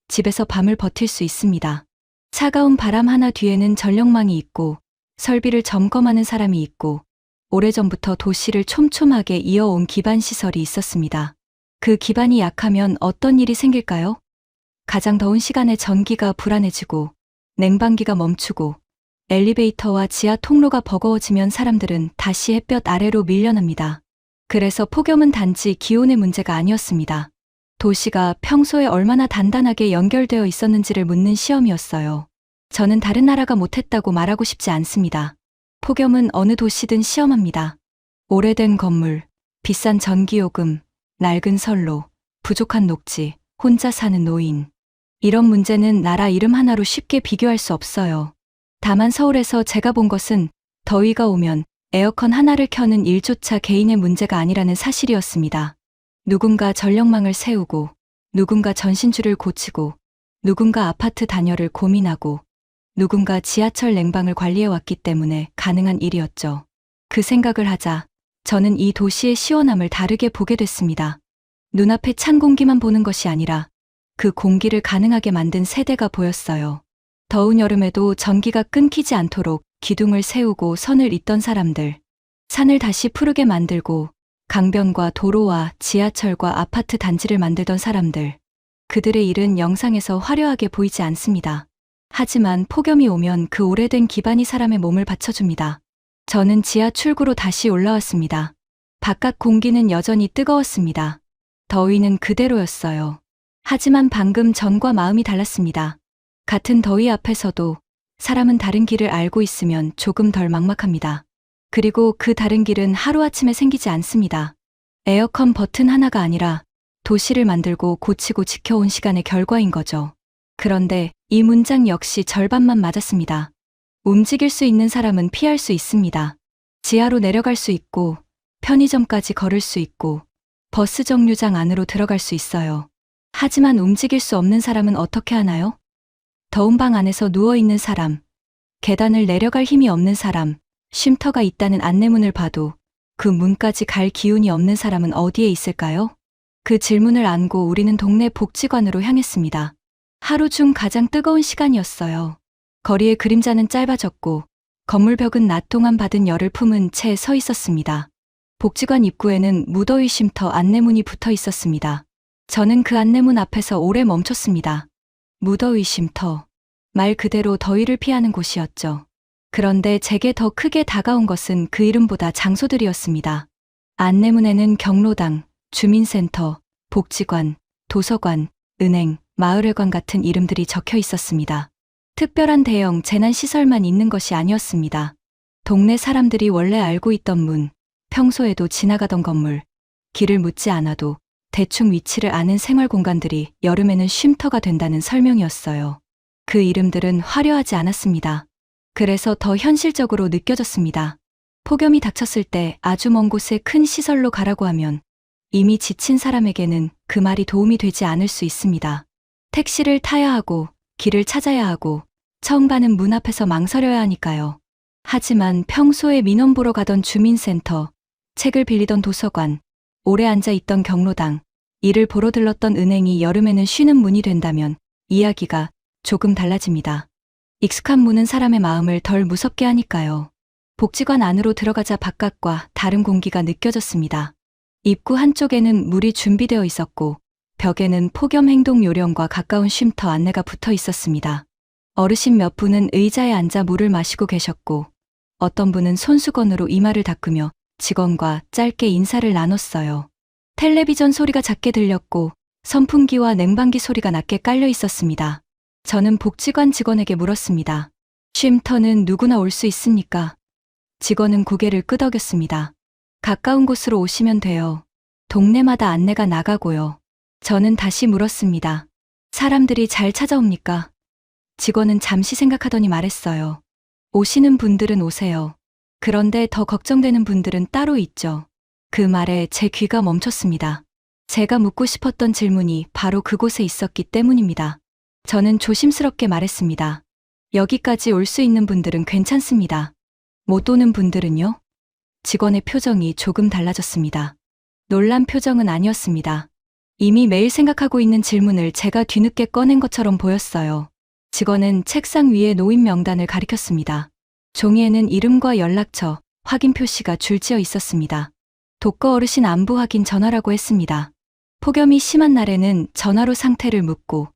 집에서 밤을 버틸 수 있습니다. 차가운 바람 하나 뒤에는 전력망이 있고 설비를 점검하는 사람이 있고 오래전부터 도시를 촘촘하게 이어온 기반 시설이 있었습니다. 그 기반이 약하면 어떤 일이 생길까요? 가장 더운 시간에 전기가 불안해지고 냉방기가 멈추고 엘리베이터와 지하 통로가 버거워지면 사람들은 다시 햇볕 아래로 밀려납니다. 그래서 폭염은 단지 기온의 문제가 아니었습니다. 도시가 평소에 얼마나 단단하게 연결되어 있었는지를 묻는 시험이었어요. 저는 다른 나라가 못했다고 말하고 싶지 않습니다. 폭염은 어느 도시든 시험합니다. 오래된 건물, 비싼 전기요금, 낡은 선로, 부족한 녹지, 혼자 사는 노인. 이런 문제는 나라 이름 하나로 쉽게 비교할 수 없어요. 다만 서울에서 제가 본 것은 더위가 오면 에어컨 하나를 켜는 일조차 개인의 문제가 아니라는 사실이었습니다. 누군가 전력망을 세우고, 누군가 전신주를 고치고, 누군가 아파트 단열을 고민하고, 누군가 지하철 냉방을 관리해왔기 때문에 가능한 일이었죠. 그 생각을 하자 저는 이 도시의 시원함을 다르게 보게 됐습니다. 눈앞에 찬 공기만 보는 것이 아니라 그 공기를 가능하게 만든 세대가 보였어요. 더운 여름에도 전기가 끊기지 않도록 기둥을 세우고 선을 잇던 사람들, 산을 다시 푸르게 만들고 강변과 도로와 지하철과 아파트 단지를 만들던 사람들, 그들의 일은 영상에서 화려하게 보이지 않습니다. 하지만 폭염이 오면 그 오래된 기반이 사람의 몸을 받쳐줍니다. 저는 지하 출구로 다시 올라왔습니다. 바깥 공기는 여전히 뜨거웠습니다. 더위는 그대로였어요. 하지만 방금 전과 마음이 달랐습니다. 같은 더위 앞에서도 사람은 다른 길을 알고 있으면 조금 덜 막막합니다. 그리고 그 다른 길은 하루아침에 생기지 않습니다. 에어컨 버튼 하나가 아니라 도시를 만들고 고치고 지켜온 시간의 결과인 거죠. 그런데 이 문장 역시 절반만 맞았습니다. 움직일 수 있는 사람은 피할 수 있습니다. 지하로 내려갈 수 있고, 편의점까지 걸을 수 있고, 버스 정류장 안으로 들어갈 수 있어요. 하지만 움직일 수 없는 사람은 어떻게 하나요? 더운 방 안에서 누워있는 사람, 계단을 내려갈 힘이 없는 사람, 쉼터가 있다는 안내문을 봐도 그 문까지 갈 기운이 없는 사람은 어디에 있을까요? 그 질문을 안고 우리는 동네 복지관으로 향했습니다. 하루 중 가장 뜨거운 시간이었어요. 거리의 그림자는 짧아졌고 건물 벽은 낮 동안 받은 열을 품은 채 서 있었습니다. 복지관 입구에는 무더위 쉼터 안내문이 붙어 있었습니다. 저는 그 안내문 앞에서 오래 멈췄습니다. 무더위 쉼터. 말 그대로 더위를 피하는 곳이었죠. 그런데 제게 더 크게 다가온 것은 그 이름보다 장소들이었습니다. 안내문에는 경로당, 주민센터, 복지관, 도서관, 은행, 마을회관 같은 이름들이 적혀 있었습니다. 특별한 대형 재난시설만 있는 것이 아니었습니다. 동네 사람들이 원래 알고 있던 문, 평소에도 지나가던 건물, 길을 묻지 않아도 대충 위치를 아는 생활 공간들이 여름에는 쉼터가 된다는 설명이었어요. 그 이름들은 화려하지 않았습니다. 그래서 더 현실적으로 느껴졌습니다. 폭염이 닥쳤을 때 아주 먼 곳에 큰 시설로 가라고 하면 이미 지친 사람에게는 그 말이 도움이 되지 않을 수 있습니다. 택시를 타야 하고 길을 찾아야 하고 처음 가는 문 앞에서 망설여야 하니까요. 하지만 평소에 민원 보러 가던 주민센터, 책을 빌리던 도서관, 오래 앉아 있던 경로당, 일을 보러 들렀던 은행이 여름에는 쉬는 문이 된다면 이야기가 조금 달라집니다. 익숙한 문은 사람의 마음을 덜 무섭게 하니까요. 복지관 안으로 들어가자 바깥과 다른 공기가 느껴졌습니다. 입구 한쪽에는 물이 준비되어 있었고 벽에는 폭염 행동 요령과 가까운 쉼터 안내가 붙어 있었습니다. 어르신 몇 분은 의자에 앉아 물을 마시고 계셨고 어떤 분은 손수건으로 이마를 닦으며 직원과 짧게 인사를 나눴어요. 텔레비전 소리가 작게 들렸고 선풍기와 냉방기 소리가 낮게 깔려 있었습니다. 저는 복지관 직원에게 물었습니다. 쉼터는 누구나 올 수 있습니까? 직원은 고개를 끄덕였습니다. 가까운 곳으로 오시면 돼요. 동네마다 안내가 나가고요. 저는 다시 물었습니다. 사람들이 잘 찾아옵니까? 직원은 잠시 생각하더니 말했어요. 오시는 분들은 오세요. 그런데 더 걱정되는 분들은 따로 있죠. 그 말에 제 귀가 멈췄습니다. 제가 묻고 싶었던 질문이 바로 그곳에 있었기 때문입니다. 저는 조심스럽게 말했습니다. 여기까지 올 수 있는 분들은 괜찮습니다. 못 오는 분들은요? 직원의 표정이 조금 달라졌습니다. 놀란 표정은 아니었습니다. 이미 매일 생각하고 있는 질문을 제가 뒤늦게 꺼낸 것처럼 보였어요. 직원은 책상 위에 놓인 명단을 가리켰습니다. 종이에는 이름과 연락처, 확인 표시가 줄지어 있었습니다. 독거 어르신 안부 확인 전화라고 했습니다. 폭염이 심한 날에는 전화로 상태를 묻고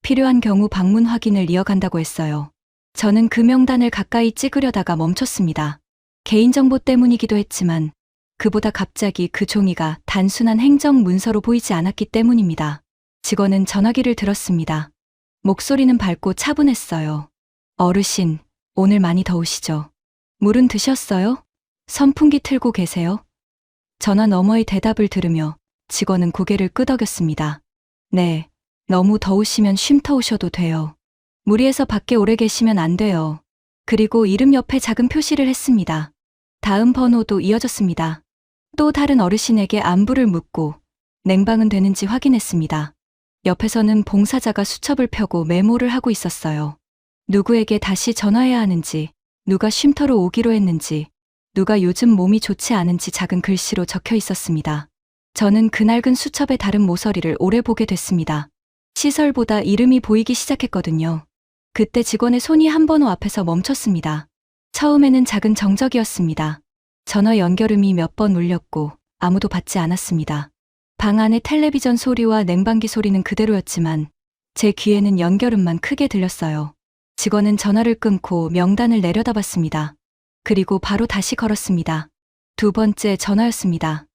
필요한 경우 방문 확인을 이어간다고 했어요. 저는 그 명단을 가까이 찍으려다가 멈췄습니다. 개인정보 때문이기도 했지만 그보다 갑자기 그 종이가 단순한 행정 문서로 보이지 않았기 때문입니다. 직원은 전화기를 들었습니다. 목소리는 밝고 차분했어요. 어르신, 오늘 많이 더우시죠? 물은 드셨어요? 선풍기 틀고 계세요? 전화 너머의 대답을 들으며 직원은 고개를 끄덕였습니다. 네, 너무 더우시면 쉼터 오셔도 돼요. 무리해서 밖에 오래 계시면 안 돼요. 그리고 이름 옆에 작은 표시를 했습니다. 다음 번호도 이어졌습니다. 또 다른 어르신에게 안부를 묻고 냉방은 되는지 확인했습니다. 옆에서는 봉사자가 수첩을 펴고 메모를 하고 있었어요. 누구에게 다시 전화해야 하는지, 누가 쉼터로 오기로 했는지, 누가 요즘 몸이 좋지 않은지 작은 글씨로 적혀 있었습니다. 저는 그 낡은 수첩의 다른 모서리를 오래 보게 됐습니다. 시설보다 이름이 보이기 시작했거든요. 그때 직원의 손이 한 번호 앞에서 멈췄습니다. 처음에는 작은 정적이었습니다. 전화 연결음이 몇 번 울렸고 아무도 받지 않았습니다. 방 안의 텔레비전 소리와 냉방기 소리는 그대로였지만 제 귀에는 연결음만 크게 들렸어요. 직원은 전화를 끊고 명단을 내려다봤습니다. 그리고 바로 다시 걸었습니다. 두 번째 전화였습니다.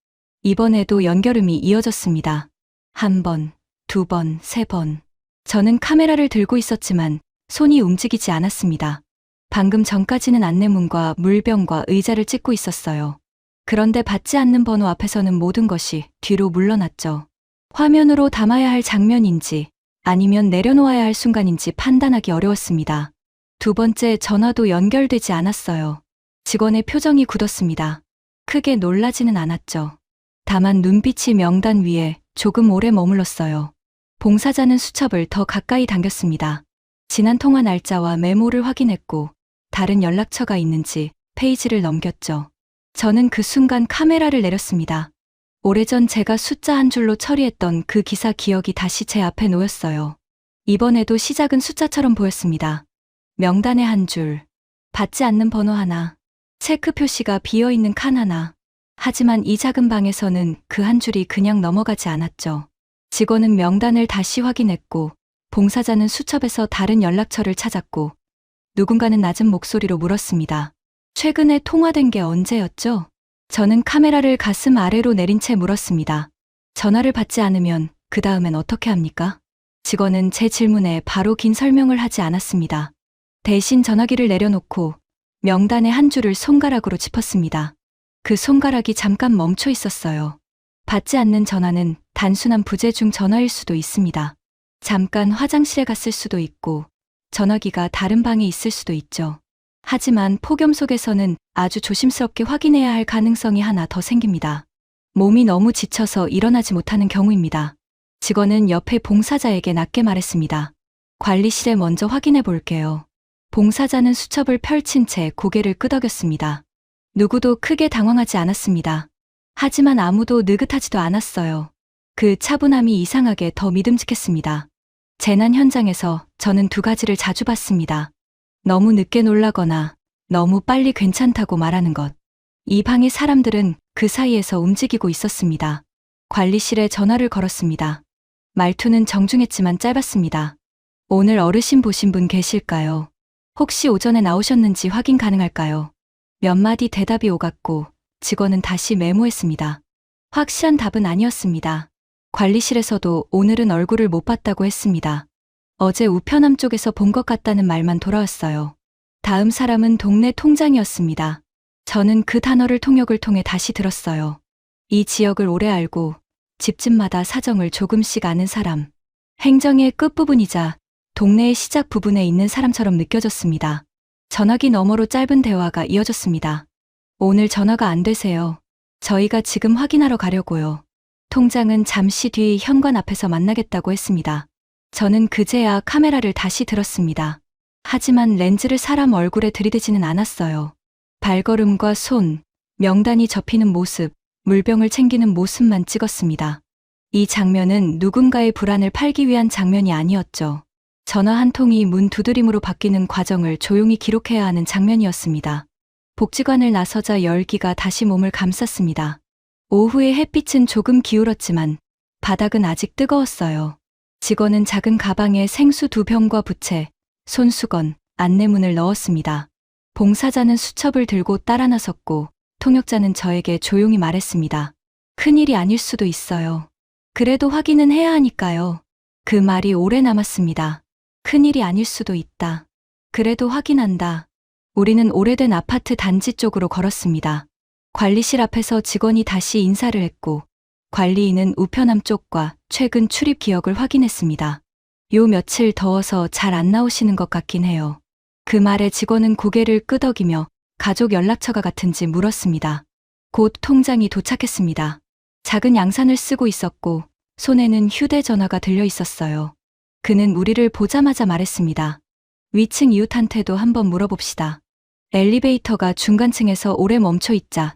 이번에도 연결음이 이어졌습니다. 한 번, 두 번, 세 번. 저는 카메라를 들고 있었지만 손이 움직이지 않았습니다. 방금 전까지는 안내문과 물병과 의자를 찍고 있었어요. 그런데 받지 않는 번호 앞에서는 모든 것이 뒤로 물러났죠. 화면으로 담아야 할 장면인지 아니면 내려놓아야 할 순간인지 판단하기 어려웠습니다. 두 번째 전화도 연결되지 않았어요. 직원의 표정이 굳었습니다. 크게 놀라지는 않았죠. 다만 눈빛이 명단 위에 조금 오래 머물렀어요. 봉사자는 수첩을 더 가까이 당겼습니다. 지난 통화 날짜와 메모를 확인했고 다른 연락처가 있는지 페이지를 넘겼죠. 저는 그 순간 카메라를 내렸습니다. 오래전 제가 숫자 한 줄로 처리했던 그 기사 기억이 다시 제 앞에 놓였어요. 이번에도 시작은 숫자처럼 보였습니다. 명단의 한 줄, 받지 않는 번호 하나, 체크 표시가 비어있는 칸 하나. 하지만 이 작은 방에서는 그 한 줄이 그냥 넘어가지 않았죠. 직원은 명단을 다시 확인했고 봉사자는 수첩에서 다른 연락처를 찾았고 누군가는 낮은 목소리로 물었습니다. 최근에 통화된 게 언제였죠? 저는 카메라를 가슴 아래로 내린 채 물었습니다. 전화를 받지 않으면 그 다음엔 어떻게 합니까? 직원은 제 질문에 바로 긴 설명을 하지 않았습니다. 대신 전화기를 내려놓고 명단의 한 줄을 손가락으로 짚었습니다. 그 손가락이 잠깐 멈춰 있었어요. 받지 않는 전화는 단순한 부재중 전화일 수도 있습니다. 잠깐 화장실에 갔을 수도 있고 전화기가 다른 방에 있을 수도 있죠. 하지만 폭염 속에서는 아주 조심스럽게 확인해야 할 가능성이 하나 더 생깁니다. 몸이 너무 지쳐서 일어나지 못하는 경우입니다. 직원은 옆에 봉사자에게 낮게 말했습니다. 관리실에 먼저 확인해 볼게요. 봉사자는 수첩을 펼친 채 고개를 끄덕였습니다. 누구도 크게 당황하지 않았습니다. 하지만 아무도 느긋하지도 않았어요. 그 차분함이 이상하게 더 믿음직했습니다. 재난 현장에서 저는 두 가지를 자주 봤습니다. 너무 늦게 놀라거나 너무 빨리 괜찮다고 말하는 것. 이 방의 사람들은 그 사이에서 움직이고 있었습니다. 관리실에 전화를 걸었습니다. 말투는 정중했지만 짧았습니다. 오늘 어르신 보신 분 계실까요? 혹시 오전에 나오셨는지 확인 가능할까요? 몇 마디 대답이 오갔고 직원은 다시 메모했습니다. 확실한 답은 아니었습니다. 관리실에서도 오늘은 얼굴을 못 봤다고 했습니다. 어제 우편함 쪽에서 본 것 같다는 말만 돌아왔어요. 다음 사람은 동네 통장이었습니다. 저는 그 단어를 통역을 통해 다시 들었어요. 이 지역을 오래 알고 집집마다 사정을 조금씩 아는 사람. 행정의 끝부분이자 동네의 시작 부분에 있는 사람처럼 느껴졌습니다. 전화기 너머로 짧은 대화가 이어졌습니다. 오늘 전화가 안 되세요. 저희가 지금 확인하러 가려고요. 통장은 잠시 뒤 현관 앞에서 만나겠다고 했습니다. 저는 그제야 카메라를 다시 들었습니다. 하지만 렌즈를 사람 얼굴에 들이대지는 않았어요. 발걸음과 손, 명단이 접히는 모습, 물병을 챙기는 모습만 찍었습니다. 이 장면은 누군가의 불안을 팔기 위한 장면이 아니었죠. 전화 한 통이 문 두드림으로 바뀌는 과정을 조용히 기록해야 하는 장면이었습니다. 복지관을 나서자 열기가 다시 몸을 감쌌습니다. 오후의 햇빛은 조금 기울었지만 바닥은 아직 뜨거웠어요. 직원은 작은 가방에 생수 2병과 부채, 손수건, 안내문을 넣었습니다. 봉사자는 수첩을 들고 따라 나섰고 통역자는 저에게 조용히 말했습니다. 큰일이 아닐 수도 있어요. 그래도 확인은 해야 하니까요. 그 말이 오래 남았습니다. 큰일이 아닐 수도 있다. 그래도 확인한다. 우리는 오래된 아파트 단지 쪽으로 걸었습니다. 관리실 앞에서 직원이 다시 인사를 했고 관리인은 우편함 쪽과 최근 출입 기억을 확인했습니다. 요 며칠 더워서 잘 안 나오시는 것 같긴 해요. 그 말에 직원은 고개를 끄덕이며 가족 연락처가 같은지 물었습니다. 곧 통장이 도착했습니다. 작은 양산을 쓰고 있었고 손에는 휴대전화가 들려 있었어요. 그는 우리를 보자마자 말했습니다. 위층 이웃한테도 한번 물어봅시다. 엘리베이터가 중간층에서 오래 멈춰 있자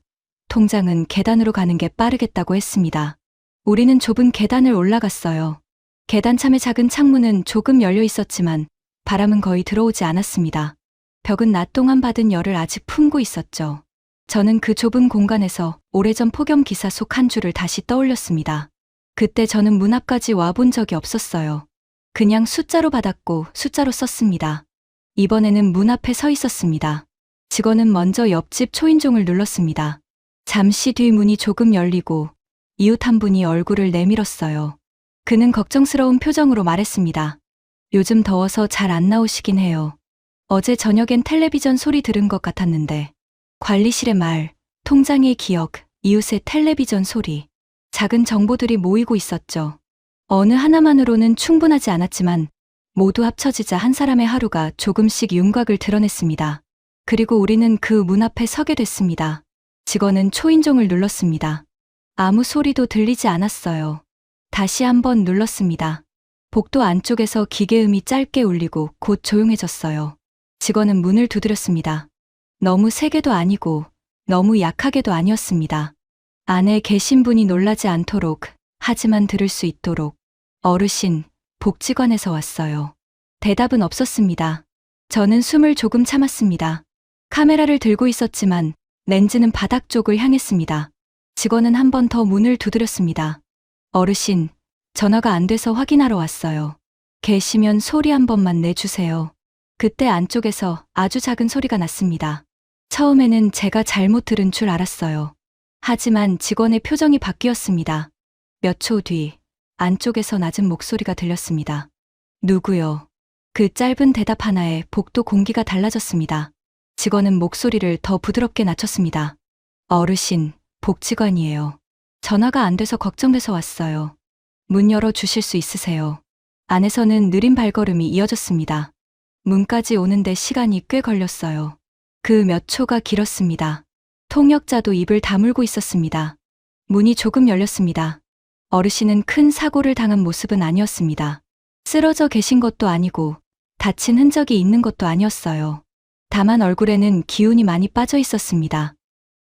통장은 계단으로 가는 게 빠르겠다고 했습니다. 우리는 좁은 계단을 올라갔어요. 계단 참의 작은 창문은 조금 열려 있었지만 바람은 거의 들어오지 않았습니다. 벽은 낮 동안 받은 열을 아직 품고 있었죠. 저는 그 좁은 공간에서 오래전 폭염 기사 속 한 줄을 다시 떠올렸습니다. 그때 저는 문 앞까지 와본 적이 없었어요. 그냥 숫자로 받았고 숫자로 썼습니다. 이번에는 문 앞에 서 있었습니다. 직원은 먼저 옆집 초인종을 눌렀습니다. 잠시 뒤 문이 조금 열리고 이웃 한 분이 얼굴을 내밀었어요. 그는 걱정스러운 표정으로 말했습니다. 요즘 더워서 잘 안 나오시긴 해요. 어제 저녁엔 텔레비전 소리 들은 것 같았는데. 관리실의 말, 통장의 기억, 이웃의 텔레비전 소리. 작은 정보들이 모이고 있었죠. 어느 하나만으로는 충분하지 않았지만 모두 합쳐지자 한 사람의 하루가 조금씩 윤곽을 드러냈습니다. 그리고 우리는 그 문 앞에 서게 됐습니다. 직원은 초인종을 눌렀습니다. 아무 소리도 들리지 않았어요. 다시 한번 눌렀습니다. 복도 안쪽에서 기계음이 짧게 울리고 곧 조용해졌어요. 직원은 문을 두드렸습니다. 너무 세게도 아니고 너무 약하게도 아니었습니다. 안에 계신 분이 놀라지 않도록, 하지만 들을 수 있도록. 어르신, 복지관에서 왔어요. 대답은 없었습니다. 저는 숨을 조금 참았습니다. 카메라를 들고 있었지만 렌즈는 바닥 쪽을 향했습니다. 직원은 한 번 더 문을 두드렸습니다. 어르신, 전화가 안 돼서 확인하러 왔어요. 계시면 소리 한 번만 내주세요. 그때 안쪽에서 아주 작은 소리가 났습니다. 처음에는 제가 잘못 들은 줄 알았어요. 하지만 직원의 표정이 바뀌었습니다. 몇 초 뒤 안쪽에서 낮은 목소리가 들렸습니다. 누구요? 그 짧은 대답 하나에 복도 공기가 달라졌습니다. 직원은 목소리를 더 부드럽게 낮췄습니다. 어르신, 복지관이에요. 전화가 안 돼서 걱정돼서 왔어요. 문 열어 주실 수 있으세요? 안에서는 느린 발걸음이 이어졌습니다. 문까지 오는데 시간이 꽤 걸렸어요. 그 몇 초가 길었습니다. 통역자도 입을 다물고 있었습니다. 문이 조금 열렸습니다. 어르신은 큰 사고를 당한 모습은 아니었습니다. 쓰러져 계신 것도 아니고 다친 흔적이 있는 것도 아니었어요. 다만 얼굴에는 기운이 많이 빠져 있었습니다.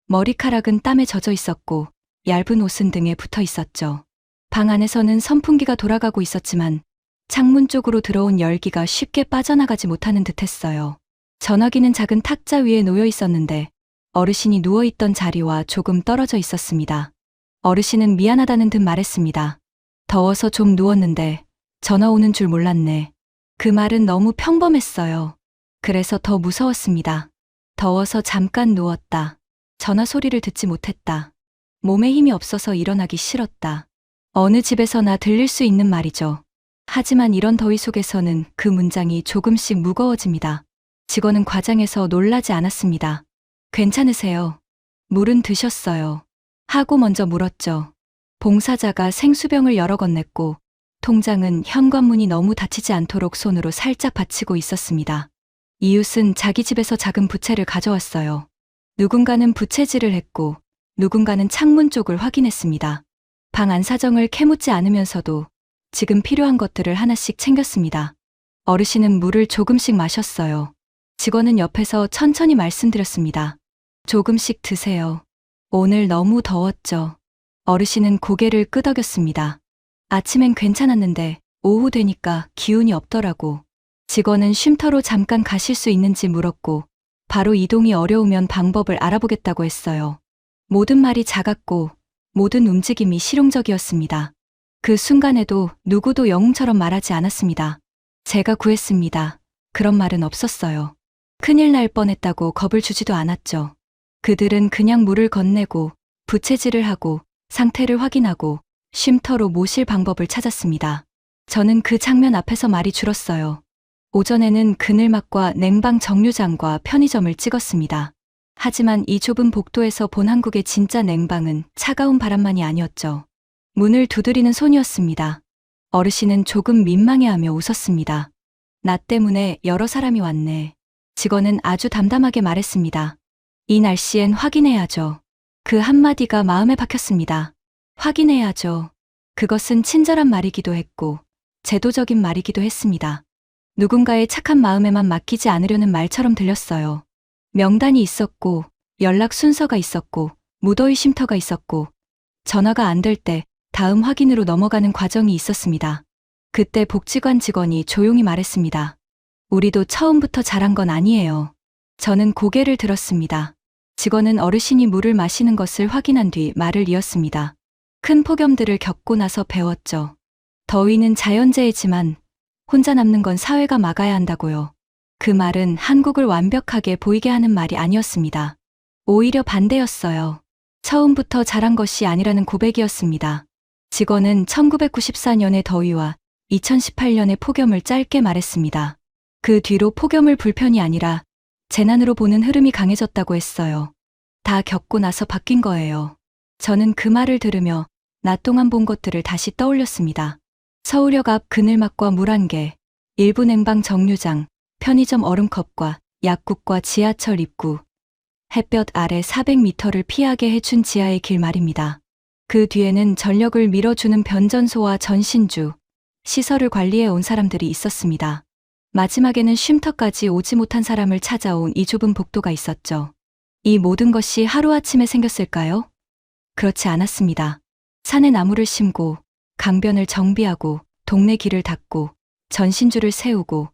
머리카락은 땀에 젖어 있었고 얇은 옷은 등에 붙어 있었죠. 방 안에서는 선풍기가 돌아가고 있었지만 창문 쪽으로 들어온 열기가 쉽게 빠져나가지 못하는 듯했어요. 전화기는 작은 탁자 위에 놓여 있었는데 어르신이 누워있던 자리와 조금 떨어져 있었습니다. 어르신은 미안하다는 듯 말했습니다. 더워서 좀 누웠는데 전화 오는 줄 몰랐네. 그 말은 너무 평범했어요. 그래서 더 무서웠습니다. 더워서 잠깐 누웠다. 전화 소리를 듣지 못했다. 몸에 힘이 없어서 일어나기 싫었다. 어느 집에서나 들릴 수 있는 말이죠. 하지만 이런 더위 속에서는 그 문장이 조금씩 무거워집니다. 직원은 과장해서 놀라지 않았습니다. 괜찮으세요? 물은 드셨어요? 하고 먼저 물었죠. 봉사자가 생수병을 열어 건넸고 통장은 현관문이 너무 닫히지 않도록 손으로 살짝 받치고 있었습니다. 이웃은 자기 집에서 작은 부채를 가져왔어요. 누군가는 부채질을 했고 누군가는 창문 쪽을 확인했습니다. 방 안 사정을 캐묻지 않으면서도 지금 필요한 것들을 하나씩 챙겼습니다. 어르신은 물을 조금씩 마셨어요. 직원은 옆에서 천천히 말씀드렸습니다. 조금씩 드세요. 오늘 너무 더웠죠. 어르신은 고개를 끄덕였습니다. 아침엔 괜찮았는데 오후 되니까 기운이 없더라고. 직원은 쉼터로 잠깐 가실 수 있는지 물었고 바로 이동이 어려우면 방법을 알아보겠다고 했어요. 모든 말이 작았고 모든 움직임이 실용적이었습니다. 그 순간에도 누구도 영웅처럼 말하지 않았습니다. 제가 구했습니다. 그런 말은 없었어요. 큰일 날 뻔했다고 겁을 주지도 않았죠. 그들은 그냥 물을 건네고 부채질을 하고 상태를 확인하고 쉼터로 모실 방법을 찾았습니다. 저는 그 장면 앞에서 말이 줄었어요. 오전에는 그늘막과 냉방 정류장과 편의점을 찍었습니다. 하지만 이 좁은 복도에서 본 한국의 진짜 냉방은 차가운 바람만이 아니었죠. 문을 두드리는 손이었습니다. 어르신은 조금 민망해하며 웃었습니다. 나 때문에 여러 사람이 왔네. 직원은 아주 담담하게 말했습니다. 이 날씨엔 확인해야죠. 그 한마디가 마음에 박혔습니다. 확인해야죠. 그것은 친절한 말이기도 했고 제도적인 말이기도 했습니다. 누군가의 착한 마음에만 맡기지 않으려는 말처럼 들렸어요. 명단이 있었고 연락 순서가 있었고 무더위 쉼터가 있었고 전화가 안 될 때 다음 확인으로 넘어가는 과정이 있었습니다. 그때 복지관 직원이 조용히 말했습니다. 우리도 처음부터 잘한 건 아니에요. 저는 고개를 들었습니다. 직원은 어르신이 물을 마시는 것을 확인한 뒤 말을 이었습니다. 큰 폭염들을 겪고 나서 배웠죠. 더위는 자연재해지만 혼자 남는 건 사회가 막아야 한다고요. 그 말은 한국을 완벽하게 보이게 하는 말이 아니었습니다. 오히려 반대였어요. 처음부터 잘한 것이 아니라는 고백이었습니다. 직원은 1994년의 더위와 2018년의 폭염을 짧게 말했습니다. 그 뒤로 폭염을 불편이 아니라 재난으로 보는 흐름이 강해졌다고 했어요. 다 겪고 나서 바뀐 거예요. 저는 그 말을 들으며 낮 동안 본 것들을 다시 떠올렸습니다. 서울역 앞 그늘막과 물 한 개, 일부 냉방 정류장, 편의점 얼음컵과 약국과 지하철 입구, 햇볕 아래 400m를 피하게 해준 지하의 길 말입니다. 그 뒤에는 전력을 밀어주는 변전소와 전신주, 시설을 관리해 온 사람들이 있었습니다. 마지막에는 쉼터까지 오지 못한 사람을 찾아온 이 좁은 복도가 있었죠. 이 모든 것이 하루아침에 생겼을까요? 그렇지 않았습니다. 산에 나무를 심고, 강변을 정비하고, 동네 길을 닦고, 전신주를 세우고,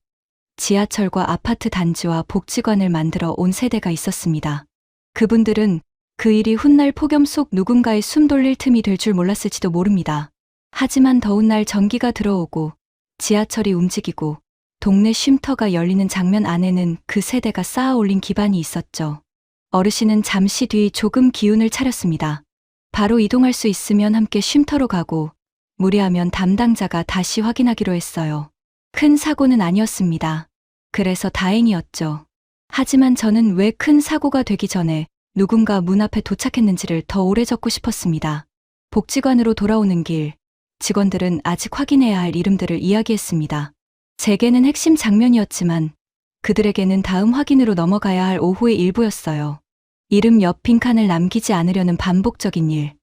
지하철과 아파트 단지와 복지관을 만들어 온 세대가 있었습니다. 그분들은 그 일이 훗날 폭염 속 누군가의 숨 돌릴 틈이 될 줄 몰랐을지도 모릅니다. 하지만 더운 날 전기가 들어오고 지하철이 움직이고 동네 쉼터가 열리는 장면 안에는 그 세대가 쌓아 올린 기반이 있었죠. 어르신은 잠시 뒤 조금 기운을 차렸습니다. 바로 이동할 수 있으면 함께 쉼터로 가고 무리하면 담당자가 다시 확인하기로 했어요. 큰 사고는 아니었습니다. 그래서 다행이었죠. 하지만 저는 왜 큰 사고가 되기 전에 누군가 문 앞에 도착했는지를 더 오래 적고 싶었습니다. 복지관으로 돌아오는 길, 직원들은 아직 확인해야 할 이름들을 이야기했습니다. 제게는 핵심 장면이었지만 그들에게는 다음 확인으로 넘어가야 할 오후의 일부였어요. 이름 옆 빈칸을 남기지 않으려는 반복적인 일.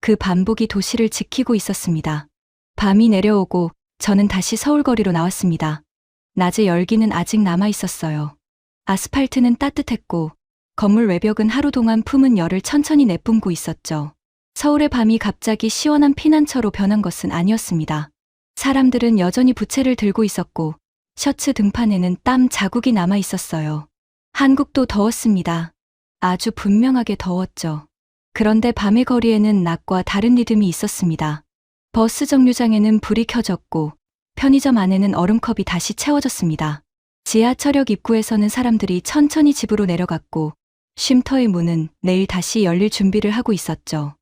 그 반복이 도시를 지키고 있었습니다. 밤이 내려오고 저는 다시 서울거리로 나왔습니다. 낮의 열기는 아직 남아 있었어요. 아스팔트는 따뜻했고 건물 외벽은 하루 동안 품은 열을 천천히 내뿜고 있었죠. 서울의 밤이 갑자기 시원한 피난처로 변한 것은 아니었습니다. 사람들은 여전히 부채를 들고 있었고 셔츠 등판에는 땀 자국이 남아 있었어요. 한국도 더웠습니다. 아주 분명하게 더웠죠. 그런데 밤의 거리에는 낮과 다른 리듬이 있었습니다. 버스 정류장에는 불이 켜졌고 편의점 안에는 얼음컵이 다시 채워졌습니다. 지하철역 입구에서는 사람들이 천천히 집으로 내려갔고 쉼터의 문은 내일 다시 열릴 준비를 하고 있었죠.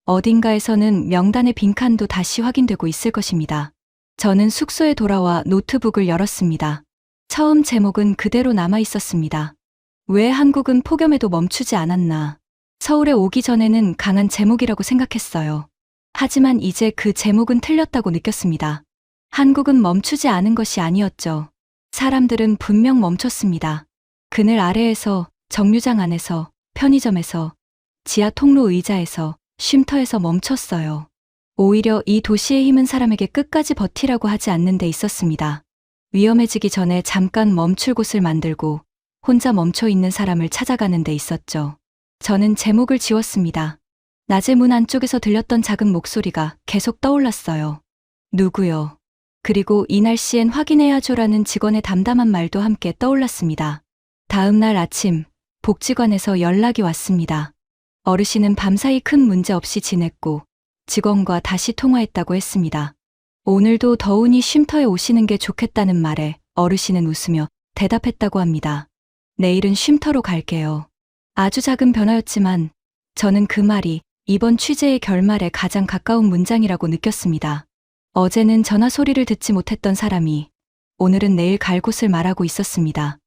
어딘가에서는 명단의 빈칸도 다시 확인되고 있을 것입니다. 저는 숙소에 돌아와 노트북을 열었습니다. 처음 제목은 그대로 남아 있었습니다. 왜 한국은 폭염에도 멈추지 않았나. 서울에 오기 전에는 강한 제목이라고 생각했어요. 하지만 이제 그 제목은 틀렸다고 느꼈습니다. 한국은 멈추지 않은 것이 아니었죠. 사람들은 분명 멈췄습니다. 그늘 아래에서, 정류장 안에서, 편의점에서, 지하 통로 의자에서, 쉼터에서 멈췄어요. 오히려 이 도시의 힘은 사람에게 끝까지 버티라고 하지 않는 데 있었습니다. 위험해지기 전에 잠깐 멈출 곳을 만들고 혼자 멈춰 있는 사람을 찾아가는 데 있었죠. 저는 제목을 지웠습니다. 낮에 문 안쪽에서 들렸던 작은 목소리가 계속 떠올랐어요. 누구요? 그리고 이 날씨엔 확인해야죠라는 직원의 담담한 말도 함께 떠올랐습니다. 다음 날 아침, 복지관에서 연락이 왔습니다. 어르신은 밤사이 큰 문제 없이 지냈고 직원과 다시 통화했다고 했습니다. 오늘도 더우니 쉼터에 오시는 게 좋겠다는 말에 어르신은 웃으며 대답했다고 합니다. 내일은 쉼터로 갈게요. 아주 작은 변화였지만 저는 그 말이 이번 취재의 결말에 가장 가까운 문장이라고 느꼈습니다. 어제는 전화 소리를 듣지 못했던 사람이 오늘은 내일 갈 곳을 말하고 있었습니다.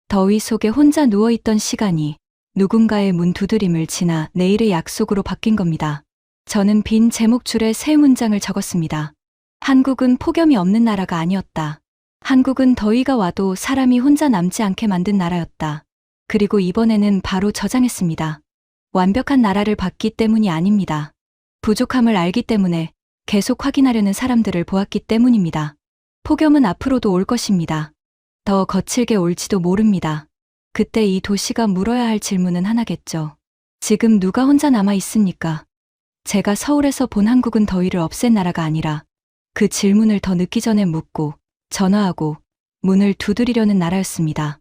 더위 속에 혼자 누워있던 시간이 누군가의 문 두드림을 지나 내일의 약속으로 바뀐 겁니다. 저는 빈 제목줄에 세 문장을 적었습니다. 한국은 폭염이 없는 나라가 아니었다. 한국은 더위가 와도 사람이 혼자 남지 않게 만든 나라였다. 그리고 이번에는 바로 저장했습니다. 완벽한 나라를 봤기 때문이 아닙니다. 부족함을 알기 때문에 계속 확인하려는 사람들을 보았기 때문입니다. 폭염은 앞으로도 올 것입니다. 더 거칠게 올지도 모릅니다. 그때 이 도시가 물어야 할 질문은 하나겠죠. 지금 누가 혼자 남아 있습니까? 제가 서울에서 본 한국은 더위를 없앤 나라가 아니라 그 질문을 더 늦기 전에 묻고 전화하고 문을 두드리려는 나라였습니다.